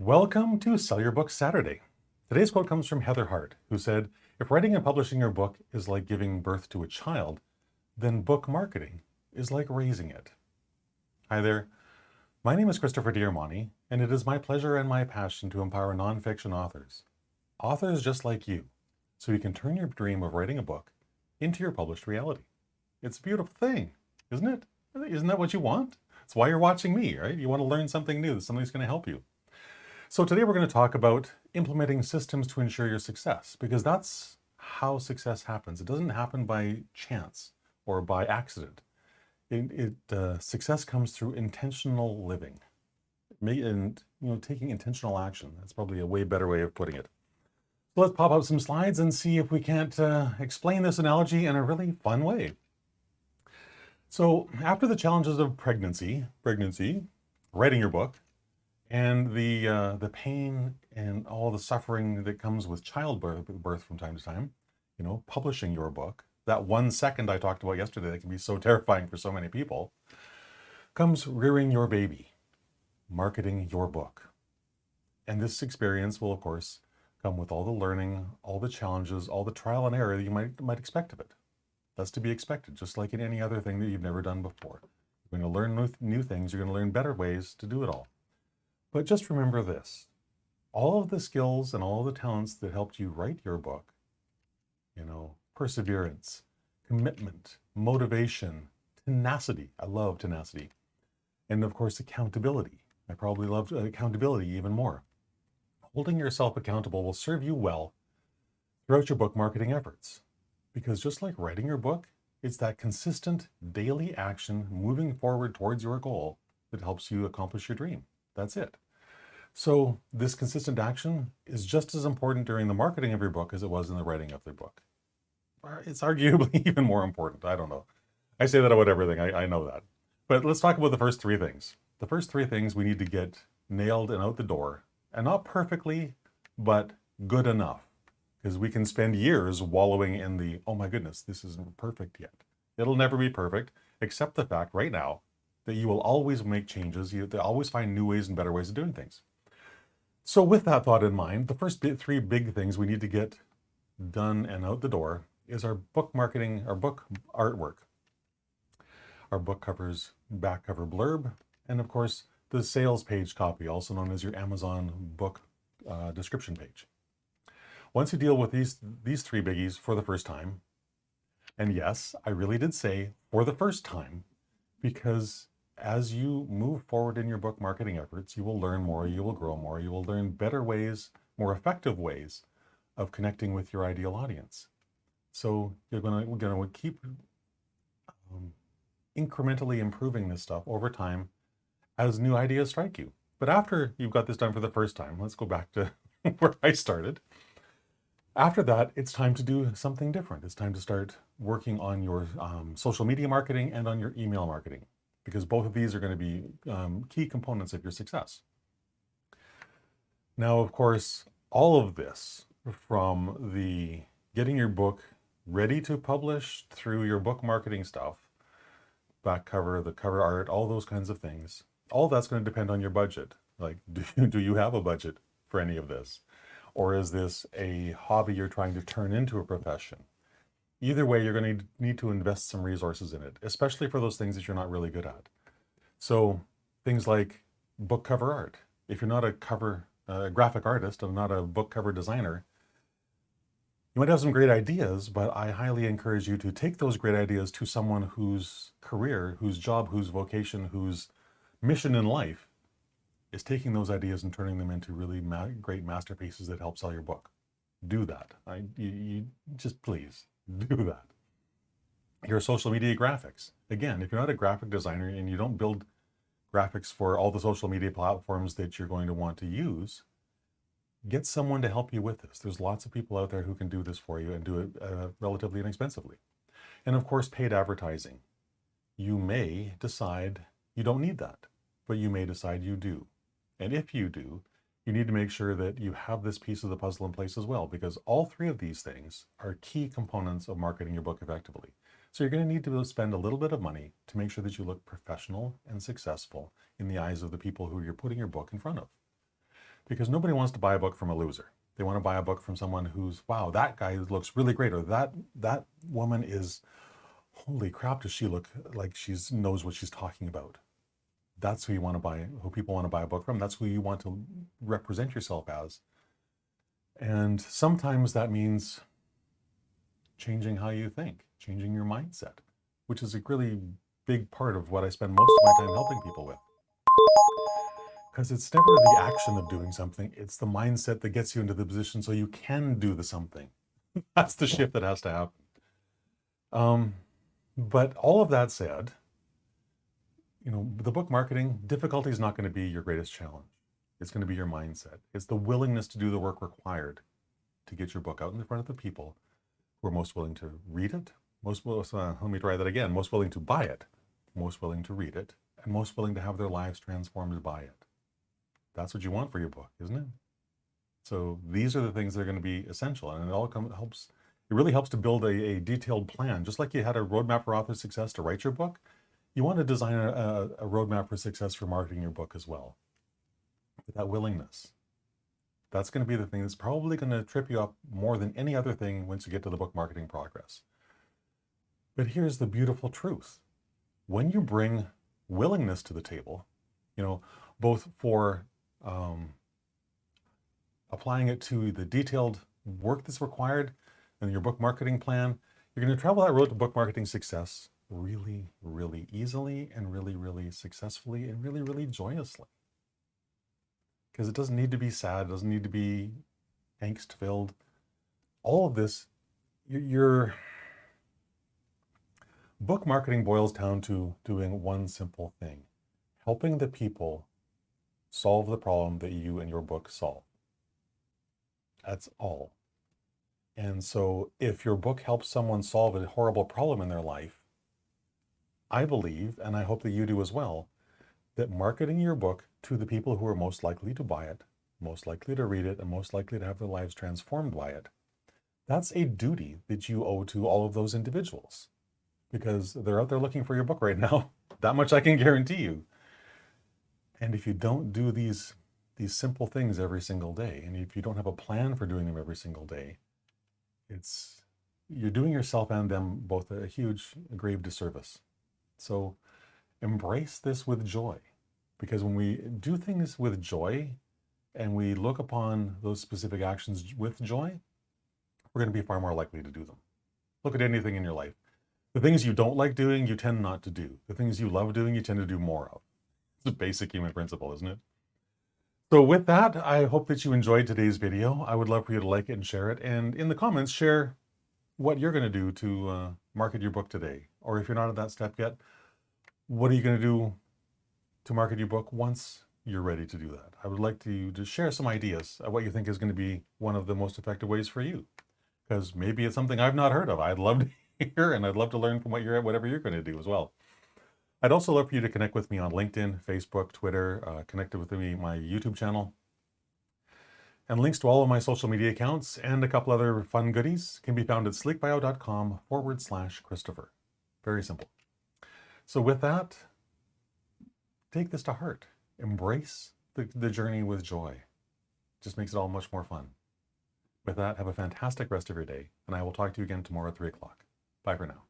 Welcome to Sell Your Book Saturday. Today's quote comes from Heather Hart, who said, "If writing and publishing your book is like giving birth to a child, then book marketing is like raising it." Hi there. My name is Christopher Diarmani, and it is my pleasure and my passion to empower nonfiction authors just like you, so you can turn your dream of writing a book into your published reality. It's a beautiful thing, isn't it? Isn't that what you want? It's why you're watching me, right? You want to learn something new, that somebody's going to help you. So today we're going to talk about implementing systems to ensure your success, because that's how success happens. It doesn't happen by chance or by accident. Success comes through intentional living, and taking intentional action. That's probably a way better way of putting it. So let's pop up some slides and see if we can't explain this analogy in a really fun way. So after the challenges of pregnancy, writing your book, and the pain and all the suffering that comes with childbirth from time to time, publishing your book, that 1 second I talked about yesterday that can be so terrifying for so many people, comes rearing your baby, marketing your book. And this experience will, of course, come with all the learning, all the challenges, all the trial and error that you might expect of it. That's to be expected, just like in any other thing that you've never done before. You're going to learn new things. You're going to learn better ways to do it all. But just remember this, all of the skills and all the talents that helped you write your book, perseverance, commitment, motivation, tenacity. I love tenacity. And of course, accountability. I probably love accountability even more. Holding yourself accountable will serve you well throughout your book marketing efforts. Because just like writing your book, it's that consistent daily action moving forward towards your goal that helps you accomplish your dream. That's it. So this consistent action is just as important during the marketing of your book as it was in the writing of your book. It's arguably even more important. I don't know. I say that about everything. I know that. But let's talk about the first three things. The first three things we need to get nailed and out the door, and not perfectly, but good enough. Because we can spend years wallowing in the, oh my goodness, this isn't perfect yet. It'll never be perfect, except the fact right now that you will always make changes. They always find new ways and better ways of doing things. So with that thought in mind, the first three big things we need to get done and out the door is our book marketing, our book artwork, our book covers, back cover blurb, and of course the sales page copy, also known as your Amazon book description page. Once you deal with these three biggies for the first time, and yes, I really did say for the first time, because as you move forward in your book marketing efforts, you will learn more, you will grow more, you will learn better ways, more effective ways of connecting with your ideal audience. So we're going to keep incrementally improving this stuff over time as new ideas strike you. But after you've got this done for the first time, let's go back to where I started. After that, it's time to do something different. It's time to start working on your social media marketing and on your email marketing, because both of these are going to be key components of your success. Now, of course, all of this, from the getting your book ready to publish through your book marketing stuff, back cover, the cover art, all those kinds of things, all that's going to depend on your budget. Like, do you have a budget for any of this? Or is this a hobby you're trying to turn into a profession? Either way, you're going to need to invest some resources in it, especially for those things that you're not really good at. So things like book cover art. If you're not a graphic artist and not a book cover designer, you might have some great ideas, but I highly encourage you to take those great ideas to someone whose career, whose job, whose vocation, whose mission in life is taking those ideas and turning them into really great masterpieces that help sell your book. Do that. You just please do that. Your social media graphics. Again, if you're not a graphic designer and you don't build graphics for all the social media platforms that you're going to want to use, get someone to help you with this. There's lots of people out there who can do this for you and do it relatively inexpensively. And of course, paid advertising. You may decide you don't need that, but you may decide you do. And if you do, you need to make sure that you have this piece of the puzzle in place as well, because all three of these things are key components of marketing your book effectively. So you're going to need to spend a little bit of money to make sure that you look professional and successful in the eyes of the people who you're putting your book in front of. because nobody wants to buy a book from a loser. They want to buy a book from someone who's, wow, that guy looks really great, or that woman is, holy crap, does she look like she knows what she's talking about. That's who you want to buy, who people want to buy a book from. That's who you want to represent yourself as. And sometimes that means changing how you think, changing your mindset, which is a really big part of what I spend most of my time helping people with. Because it's never the action of doing something, it's the mindset that gets you into the position so you can do the something. That's the shift that has to happen. But all of that said, the book marketing difficulty is not going to be your greatest challenge. It's going to be your mindset. It's the willingness to do the work required to get your book out in front of the people who are most willing to read it, most willing to buy it, most willing to read it, and most willing to have their lives transformed by it. That's what you want for your book, isn't it? So these are the things that are going to be essential, and it really helps to build a detailed plan. Just like you had a roadmap for author success to write your book, you want to design a roadmap for success for marketing your book as well. With that willingness, that's going to be the thing that's probably going to trip you up more than any other thing once you get to the book marketing progress. But here's the beautiful truth. When you bring willingness to the table, both for applying it to the detailed work that's required in your book marketing plan, you're going to travel that road to book marketing success really, really easily and really, really successfully and really, really joyously. Because it doesn't need to be sad, it doesn't need to be angst-filled. All of this, your book marketing boils down to doing one simple thing: helping the people solve the problem that you and your book solve. That's all. And so if your book helps someone solve a horrible problem in their life, I believe, and I hope that you do as well, that marketing your book to the people who are most likely to buy it, most likely to read it, and most likely to have their lives transformed by it, that's a duty that you owe to all of those individuals, because they're out there looking for your book right now. That much I can guarantee you. And if you don't do these simple things every single day, and if you don't have a plan for doing them every single day, you're doing yourself and them both a grave disservice. So embrace this with joy, because when we do things with joy and we look upon those specific actions with joy, we're going to be far more likely to do them. Look at anything in your life. The things you don't like doing, you tend not to do. The things you love doing, you tend to do more of. It's a basic human principle, isn't it? So with that, I hope that you enjoyed today's video. I would love for you to like it and share it. And in the comments, share what you're going to do to market your book today. Or if you're not at that step yet, what are you going to do to market your book once you're ready to do that? I would like you to share some ideas of what you think is going to be one of the most effective ways for you. Because maybe it's something I've not heard of. I'd love to hear, and I'd love to learn from whatever you're going to do as well. I'd also love for you to connect with me on LinkedIn, Facebook, Twitter, connect with me, my YouTube channel. And links to all of my social media accounts and a couple other fun goodies can be found at sleekbio.com/Christopher. Very simple. So with that, take this to heart. Embrace the journey with joy. Just makes it all much more fun. With that, have a fantastic rest of your day, and I will talk to you again tomorrow at 3 o'clock. Bye for now.